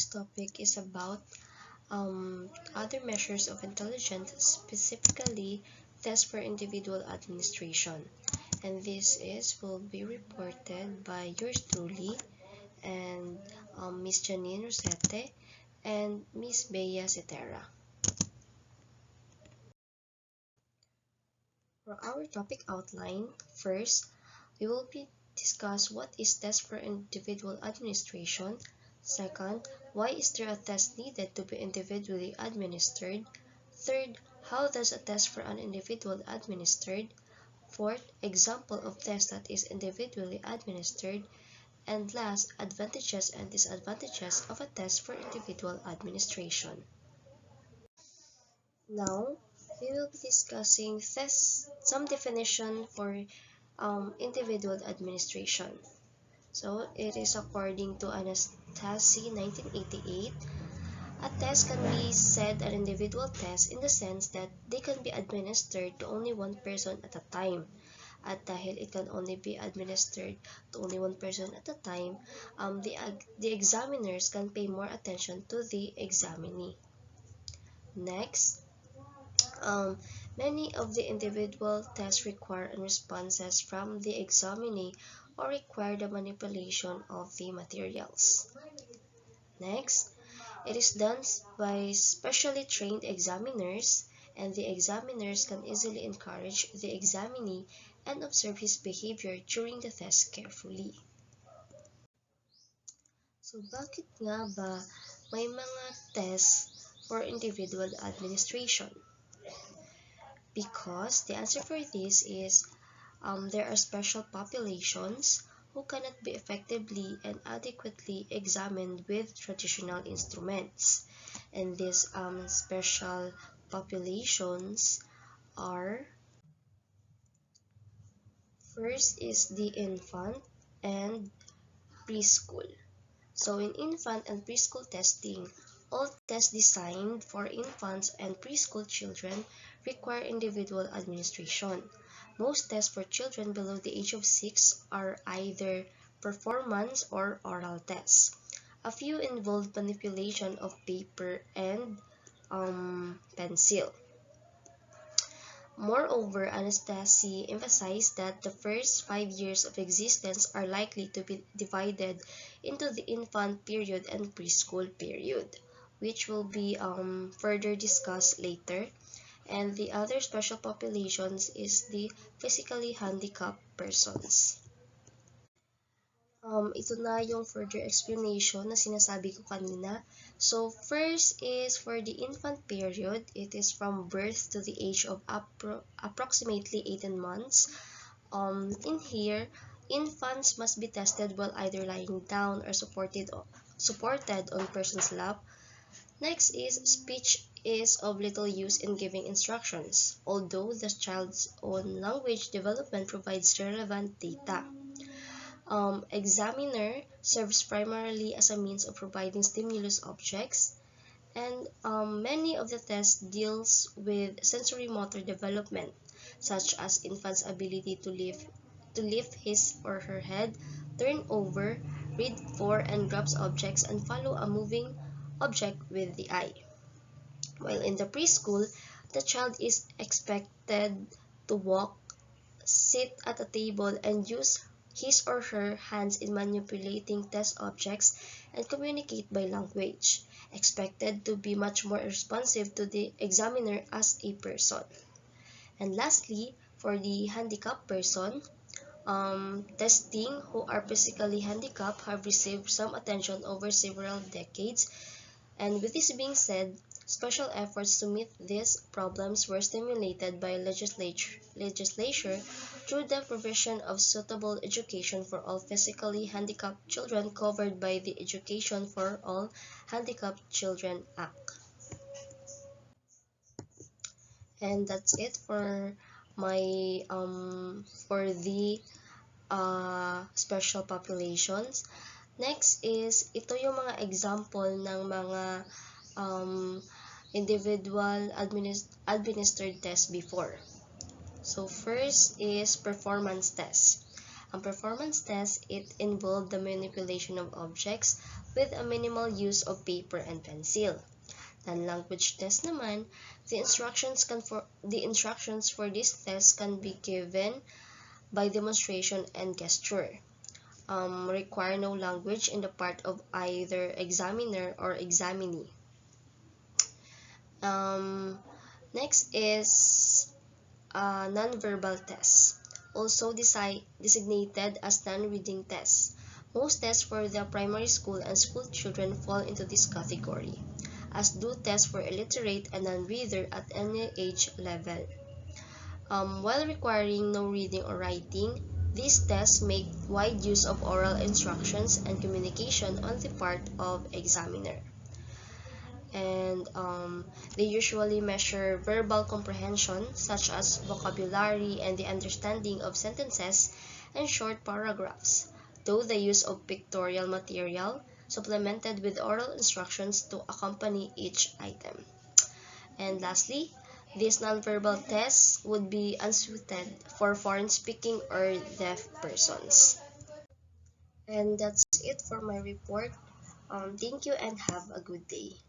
topic is about other measures of intelligence, specifically tests for individual administration. And this will be reported by yours truly and Miss Janine Rosete and Miss Bea Cetera. For our topic outline, first, we will discuss what is test for individual administration. Second, why is there a test needed to be individually administered? Third, how does a test for an individual administered? Fourth, example of test that is individually administered. And last, advantages and disadvantages of a test for individual administration. Now, we will be discussing some definition for individual administration. So, it is according to Anastasi 1988. A test can be said an individual test in the sense that they can be administered to only one person at a time. At dahil it can only be administered to only one person at a time, the examiners can pay more attention to the examinee. Next, many of the individual tests require responses from the examinee or require the manipulation of the materials. Next, it is done by specially trained examiners, and the examiners can easily encourage the examinee and observe his behavior during the test carefully. So, bakit nga ba may mga tests for individual administration? Because the answer for this is there are special populations who cannot be effectively and adequately examined with traditional instruments. And these special populations are, first is the infant and preschool. So in infant and preschool testing, all tests designed for infants and preschool children require individual administration. Most tests for children below the age of 6 are either performance or oral tests. A few involve manipulation of paper and pencil. Moreover, Anastasi emphasized that the first 5 years of existence are likely to be divided into the infant period and preschool period, which will be further discussed later. And the other special populations is the physically handicapped persons. Ito na yung further explanation na sinasabi ko kanina. So, first is for the infant period. It is from birth to the age of approximately 18 months. In here, infants must be tested while either lying down or supported on person's lap. Next is speech is of little use in giving instructions, although the child's own language development provides relevant data. Examiner serves primarily as a means of providing stimulus objects, and many of the tests deals with sensory motor development, such as infant's ability to lift his or her head, turn over, read for and grasp objects, and follow a moving object with the eye. While in the preschool, the child is expected to walk, sit at a table, and use his or her hands in manipulating test objects and communicate by language, expected to be much more responsive to the examiner as a person. And lastly, for the handicapped person, testing who are physically handicapped have received some attention over several decades. And with this being said, special efforts to meet these problems were stimulated by legislature through the provision of suitable education for all physically handicapped children covered by the Education for All Handicapped Children Act. And that's it for my for the special populations. Next is ito yung mga example ng mga individual administered tests before. So first is performance test. Performance tests, it involved the manipulation of objects with a minimal use of paper and pencil. Non-language test naman, the instructions for this test can be given by demonstration and gesture. Require no language in the part of either examiner or examinee. Um, Next is non-verbal tests, also designated as non-reading tests. Most tests for the primary school and school children fall into this category, as do tests for illiterate and non-reader at any age level. While requiring no reading or writing, these tests make wide use of oral instructions and communication on the part of examiner. And they usually measure verbal comprehension, such as vocabulary and the understanding of sentences and short paragraphs, though the use of pictorial material supplemented with oral instructions to accompany each item. And lastly, these nonverbal tests would be unsuited for foreign speaking or deaf persons. And that's it for my report. Thank you and have a good day.